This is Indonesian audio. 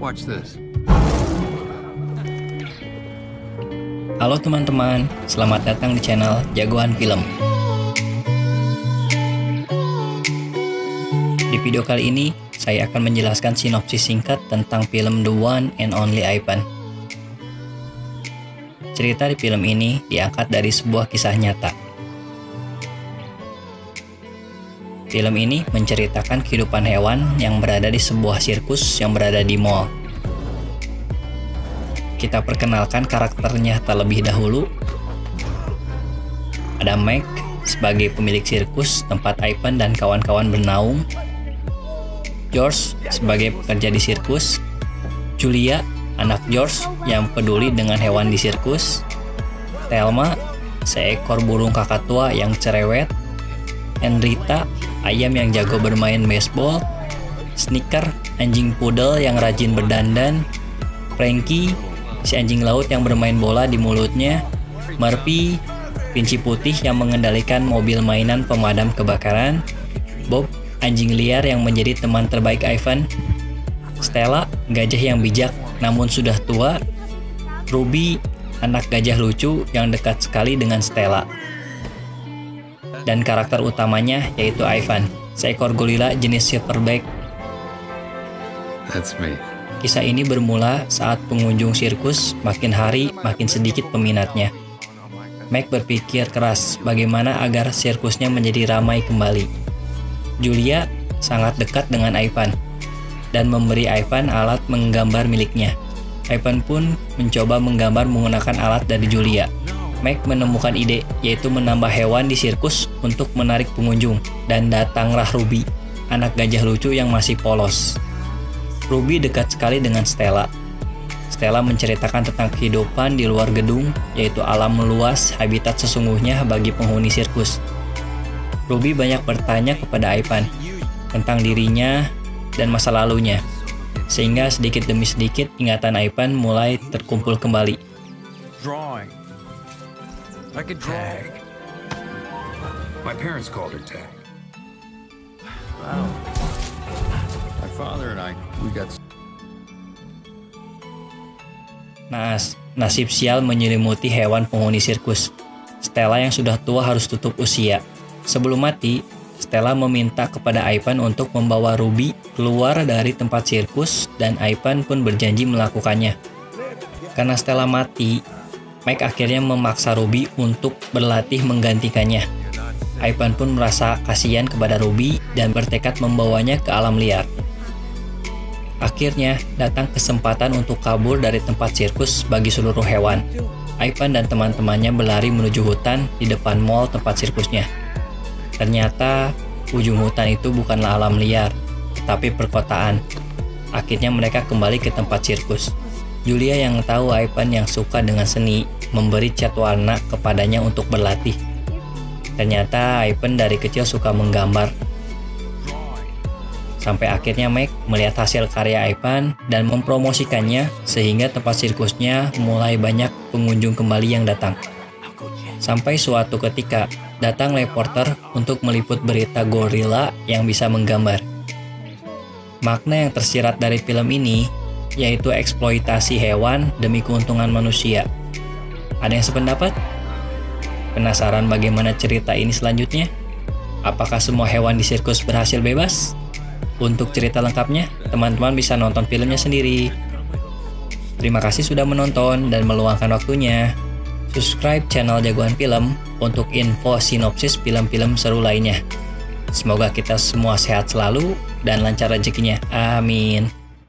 Watch this. Halo teman-teman, selamat datang di channel Jagoan Film. Di video kali ini, saya akan menjelaskan sinopsis singkat tentang film The One and Only Ivan. Cerita di film ini diangkat dari sebuah kisah nyata. Film ini menceritakan kehidupan hewan yang berada di sebuah sirkus yang berada di mall. Kita perkenalkan karakternya terlebih dahulu. Ada Meg sebagai pemilik sirkus tempat Ivan dan kawan-kawan bernaung. George sebagai pekerja di sirkus. Julia, anak George yang peduli dengan hewan di sirkus. Thelma, seekor burung kakatua yang cerewet. Henrietta, ayam yang jago bermain baseball. Snicker, anjing poodle yang rajin berdandan. Frankie, si anjing laut yang bermain bola di mulutnya. Murphy, kelinci putih yang mengendalikan mobil mainan pemadam kebakaran. Bob, anjing liar yang menjadi teman terbaik Ivan. Stella, gajah yang bijak namun sudah tua. Ruby, anak gajah lucu yang dekat sekali dengan Stella. Dan karakter utamanya yaitu Ivan, seekor gorila jenis silverback. That's me. Kisah ini bermula saat pengunjung sirkus makin hari makin sedikit peminatnya. Meg berpikir keras bagaimana agar sirkusnya menjadi ramai kembali. Julia sangat dekat dengan Ivan dan memberi Ivan alat menggambar miliknya. Ivan pun mencoba menggambar menggunakan alat dari Julia. Meg menemukan ide, yaitu menambah hewan di sirkus untuk menarik pengunjung, dan datanglah Ruby, anak gajah lucu yang masih polos. Ruby dekat sekali dengan Stella. Stella menceritakan tentang kehidupan di luar gedung, yaitu alam luas habitat sesungguhnya bagi penghuni sirkus. Ruby banyak bertanya kepada Ivan tentang dirinya dan masa lalunya, sehingga sedikit demi sedikit ingatan Ivan mulai terkumpul kembali. Drawing. Like a tag. My parents called her tag. Wow. My father and I, we got. Nasib sial menyelimuti hewan penghuni sirkus. Stella yang sudah tua harus tutup usia. Sebelum mati, Stella meminta kepada Ivan untuk membawa Ruby keluar dari tempat sirkus, dan Ivan pun berjanji melakukannya. Karena Stella mati, Meg akhirnya memaksa Ruby untuk berlatih menggantikannya. Ivan pun merasa kasihan kepada Ruby dan bertekad membawanya ke alam liar. Akhirnya, datang kesempatan untuk kabur dari tempat sirkus bagi seluruh hewan. Ivan dan teman-temannya berlari menuju hutan di depan mall tempat sirkusnya. Ternyata, ujung hutan itu bukanlah alam liar, tetapi perkotaan. Akhirnya mereka kembali ke tempat sirkus. Julia yang tahu Ivan yang suka dengan seni, memberi cat warna kepadanya untuk berlatih. Ternyata Ivan dari kecil suka menggambar. Sampai akhirnya Meg melihat hasil karya Ivan dan mempromosikannya, sehingga tempat sirkusnya mulai banyak pengunjung kembali yang datang. Sampai suatu ketika datang reporter untuk meliput berita gorila yang bisa menggambar. Makna yang tersirat dari film ini yaitu eksploitasi hewan demi keuntungan manusia. Ada yang sependapat? Penasaran bagaimana cerita ini selanjutnya? Apakah semua hewan di sirkus berhasil bebas? Untuk cerita lengkapnya, teman-teman bisa nonton filmnya sendiri. Terima kasih sudah menonton dan meluangkan waktunya. Subscribe channel Jagoan Film untuk info sinopsis film-film seru lainnya. Semoga kita semua sehat selalu dan lancar rezekinya. Amin.